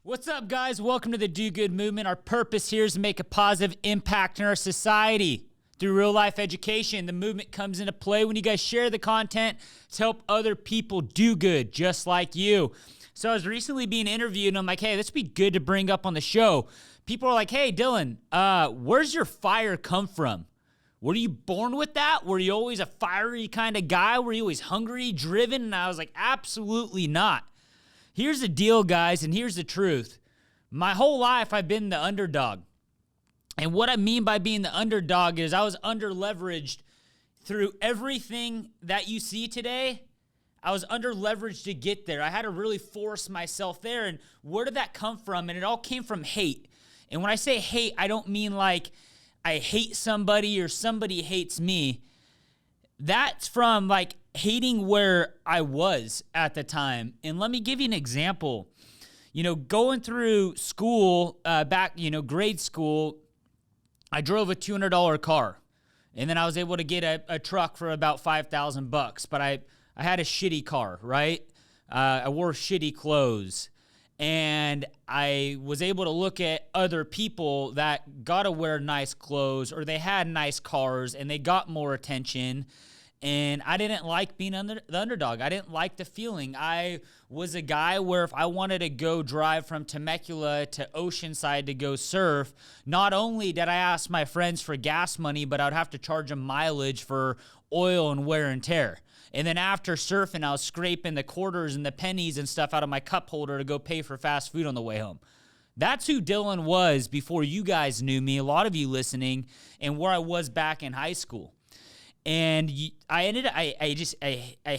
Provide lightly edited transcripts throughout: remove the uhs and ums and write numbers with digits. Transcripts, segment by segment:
What's up, guys? Welcome to the Do Good Movement. Our purpose here is to make a positive impact in our society through real-life education. The movement comes into play when you guys share the content to help other people do good, just like you. So I was recently being interviewed, and I'm like, hey, this would be good to bring up on the show. People are like, hey, Dylan, where's your fire come from? Were you born with that? Were you always a fiery kind of guy? Were you always hungry, driven? And I was like, absolutely not. Here's the deal, guys, and here's the truth. My whole life, I've been the underdog. And what I mean by being the underdog is I was under-leveraged through everything that you see today. I was under-leveraged to get there. I had to really force myself there. And where did that come from? And it all came from hate. And when I say hate, I don't mean like I hate somebody or somebody hates me. That's from like hating where I was at the time. And let me give you an example. You know, going through school, grade school, I drove a $200 car. And then I was able to get a truck for about $5,000. But I had a shitty car, right? I wore shitty clothes. And I was able to look at other people that got to wear nice clothes or they had nice cars and they got more attention. And I didn't like being the underdog. I didn't like the feeling. I was a guy where if I wanted to go drive from Temecula to Oceanside to go surf, not only did I ask my friends for gas money, but I would have to charge them mileage for oil and wear and tear. And then after surfing, I was scraping the quarters and the pennies and stuff out of my cup holder to go pay for fast food on the way home. That's who Dylan was before you guys knew me, a lot of you listening, and where I was back in high school. And I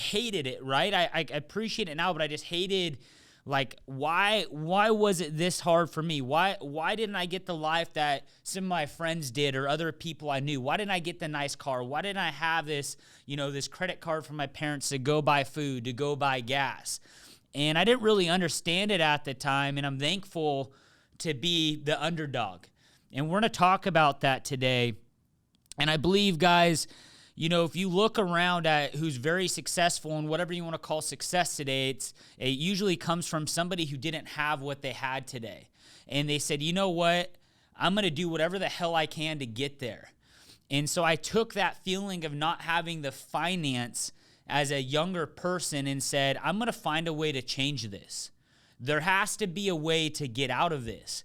hated it, right? I appreciate it now, but I just hated, like, why was it this hard for me? Why didn't I get the life that some of my friends did or other people I knew? Why didn't I get the nice car? Why didn't I have this, this credit card from my parents to go buy food, to go buy gas? And I didn't really understand it at the time, and I'm thankful to be the underdog. And we're going to talk about that today. And I believe, guys, if you look around at who's very successful and whatever you want to call success today, it usually comes from somebody who didn't have what they had today. And they said, you know what? I'm going to do whatever the hell I can to get there. And so I took that feeling of not having the finance as a younger person and said, I'm going to find a way to change this. There has to be a way to get out of this.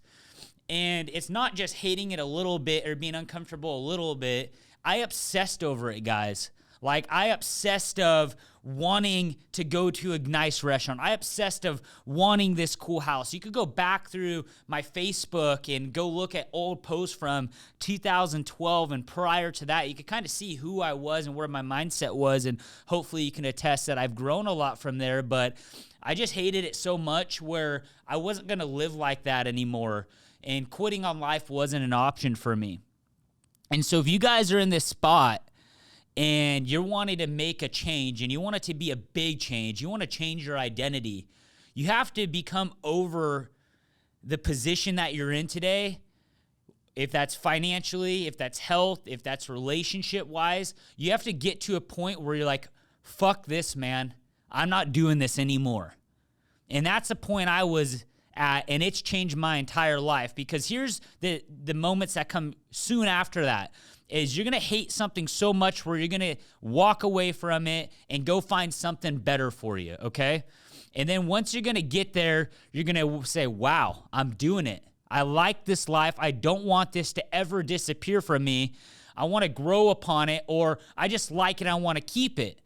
And it's not just hating it a little bit or being uncomfortable a little bit. I obsessed over it, guys. Like, I obsessed of wanting to go to a nice restaurant. I obsessed of wanting this cool house. You could go back through my Facebook and go look at old posts from 2012 and prior to that. You could kind of see who I was and where my mindset was, and hopefully you can attest that I've grown a lot from there, but I just hated it so much where I wasn't going to live like that anymore, and quitting on life wasn't an option for me. And so if you guys are in this spot and you're wanting to make a change and you want it to be a big change, you want to change your identity, you have to become over the position that you're in today. If that's financially, if that's health, if that's relationship-wise, you have to get to a point where you're like, fuck this, man. I'm not doing this anymore. And that's the point I was at, and it's changed my entire life, because here's the moments that come soon after that is you're going to hate something so much where you're going to walk away from it and go find something better for you, okay? And then once you're going to get there, you're going to say, wow, I'm doing it. I like this life. I don't want this to ever disappear from me. I want to grow upon it, or I just like it. I want to keep it.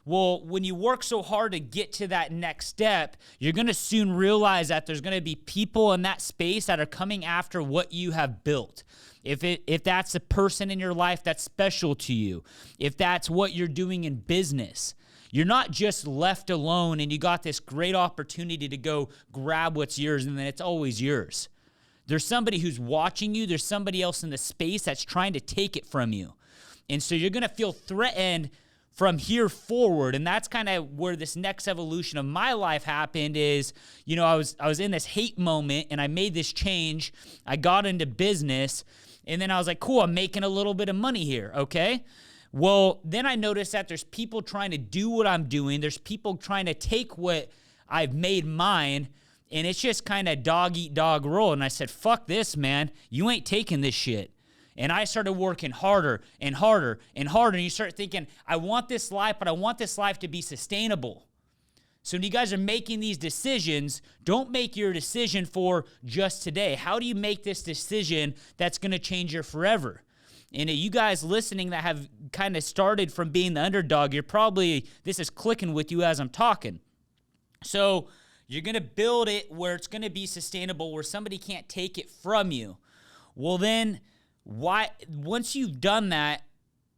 Well, when you work so hard to get to that next step, you're going to soon realize that there's going to be people in that space that are coming after what you have built. If that's a person in your life that's special to you, if that's what you're doing in business, you're not just left alone and you got this great opportunity to go grab what's yours and then it's always yours. There's somebody who's watching you. There's somebody else in the space that's trying to take it from you. And so you're going to feel threatened from here forward. And that's kind of where this next evolution of my life happened is, I was in this hate moment and I made this change. I got into business and then I was like, cool, I'm making a little bit of money here. Okay. Well, then I noticed that there's people trying to do what I'm doing. There's people trying to take what I've made mine And it's just kind of dog eat dog roll. And I said, fuck this, man. You ain't taking this shit. And I started working harder and harder and harder. And you start thinking, I want this life, but I want this life to be sustainable. So when you guys are making these decisions, don't make your decision for just today. How do you make this decision that's going to change your forever? And you guys listening that have kind of started from being the underdog, this is clicking with you as I'm talking. So you're going to build it where it's going to be sustainable, where somebody can't take it from you. Well, then once you've done that,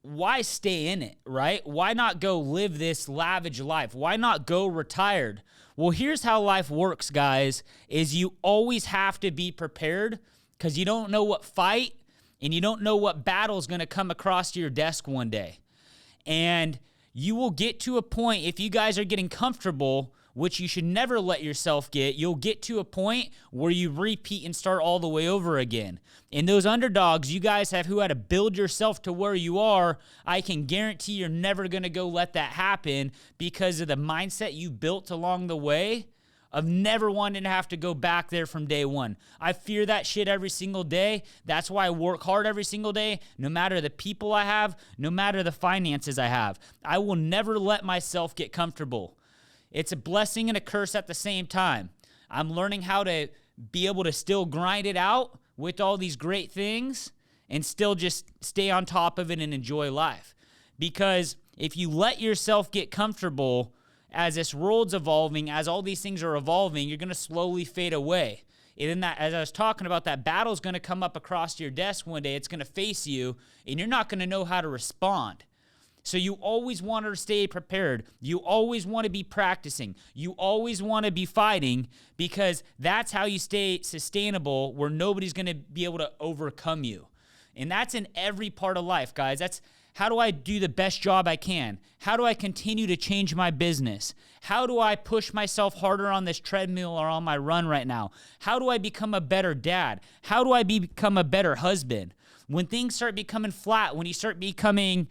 why stay in it, right? Why not go live this lavish life? Why not go retired? Well, here's how life works, guys, is you always have to be prepared because you don't know what fight and you don't know what battle is going to come across your desk one day. And you will get to a point, if you guys are getting comfortable, which you should never let yourself get, you'll get to a point where you repeat and start all the way over again. And those underdogs you guys have who had to build yourself to where you are, I can guarantee you're never going to go let that happen because of the mindset you built along the way of never wanting to have to go back there from day one. I fear that shit every single day. That's why I work hard every single day, no matter the people I have, no matter the finances I have. I will never let myself get comfortable. It's a blessing and a curse at the same time. I'm learning how to be able to still grind it out with all these great things and still just stay on top of it and enjoy life. Because if you let yourself get comfortable as this world's evolving, as all these things are evolving, you're going to slowly fade away. And then that, as I was talking about, that battle's going to come up across your desk one day. It's going to face you, and you're not going to know how to respond. So you always want to stay prepared. You always want to be practicing. You always want to be fighting because that's how you stay sustainable where nobody's going to be able to overcome you. And that's in every part of life, guys. That's how do I do the best job I can? How do I continue to change my business? How do I push myself harder on this treadmill or on my run right now? How do I become a better dad? How do I become a better husband? When things start becoming flat, when you start becoming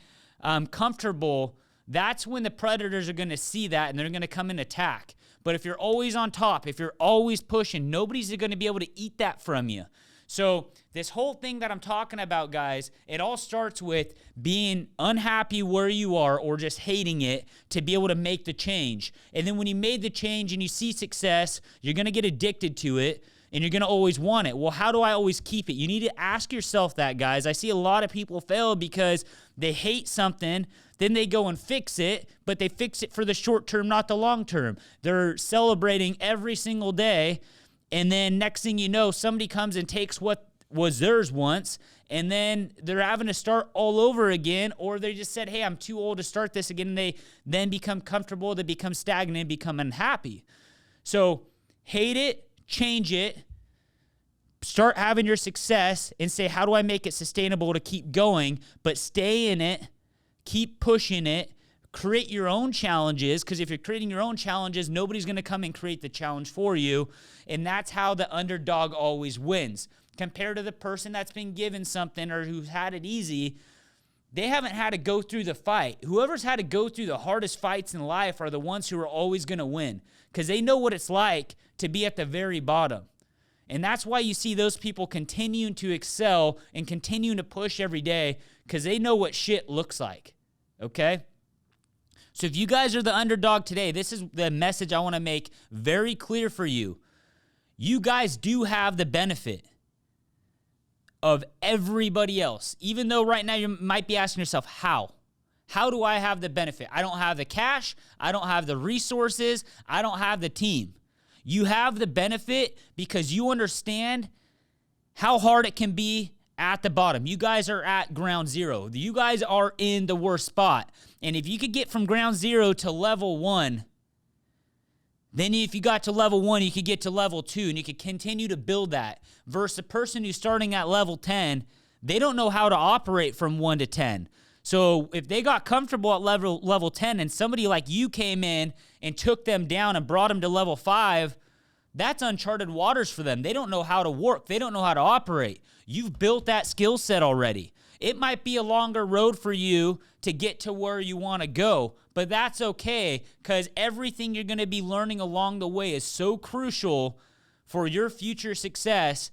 comfortable, that's when the predators are going to see that and they're going to come and attack. But if you're always on top, if you're always pushing, nobody's going to be able to eat that from you. So this whole thing that I'm talking about, guys, it all starts with being unhappy where you are or just hating it to be able to make the change. And then when you made the change and you see success, you're going to get addicted to it and you're going to always want it. Well, how do I always keep it? You need to ask yourself that, guys. I see a lot of people fail because they hate something, then they go and fix it, but they fix it for the short term, not the long term. They're celebrating every single day, and then next thing you know, somebody comes and takes what was theirs once, and then they're having to start all over again, or they just said, hey, I'm too old to start this again, and they then become comfortable, they become stagnant, become unhappy. So hate it, change it, start having your success and say, how do I make it sustainable to keep going? But stay in it, keep pushing it, create your own challenges, because if you're creating your own challenges, nobody's going to come and create the challenge for you. And that's how the underdog always wins. Compared to the person that's been given something or who's had it easy, they haven't had to go through the fight. Whoever's had to go through the hardest fights in life are the ones who are always going to win, because they know what it's like to be at the very bottom. And that's why you see those people continuing to excel and continuing to push every day, because they know what shit looks like, okay? So if you guys are the underdog today, this is the message I want to make very clear for you. You guys do have the benefit of everybody else, even though right now you might be asking yourself, how? How do I have the benefit? I don't have the cash. I don't have the resources. I don't have the team. You have the benefit because you understand how hard it can be at the bottom. You guys are at ground zero. You guys are in the worst spot. And if you could get from ground zero to level 1, then if you got to level 1, you could get to level 2, and you could continue to build that. Versus a person who's starting at level 10, they don't know how to operate from 1 to 10. So if they got comfortable at level 10 and somebody like you came in and took them down and brought them to level 5, that's uncharted waters for them. They don't know how to work. They don't know how to operate. You've built that skill set already. It might be a longer road for you to get to where you want to go, but that's okay, because everything you're going to be learning along the way is so crucial for your future success.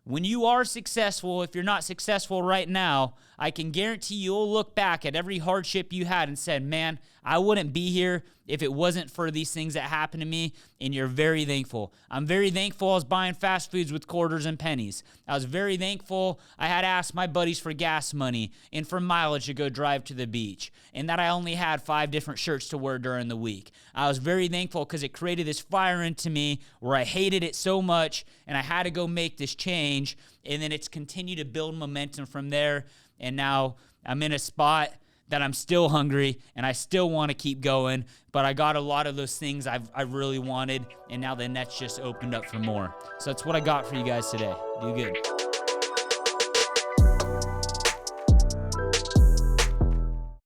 When you are successful, if you're not successful right now, I can guarantee you'll look back at every hardship you had and said, man, I wouldn't be here if it wasn't for these things that happened to me, and you're very thankful. I'm very thankful I was buying fast foods with quarters and pennies. I was very thankful I had to ask my buddies for gas money and for mileage to go drive to the beach, and that I only had 5 different shirts to wear during the week. I was very thankful because it created this fire into me where I hated it so much, and I had to go make this change, and then it's continued to build momentum from there, and now I'm in a spot that I'm still hungry and I still want to keep going, but I got a lot of those things I really wanted, and now the net's just opened up for more. So that's what I got for you guys today. Do good.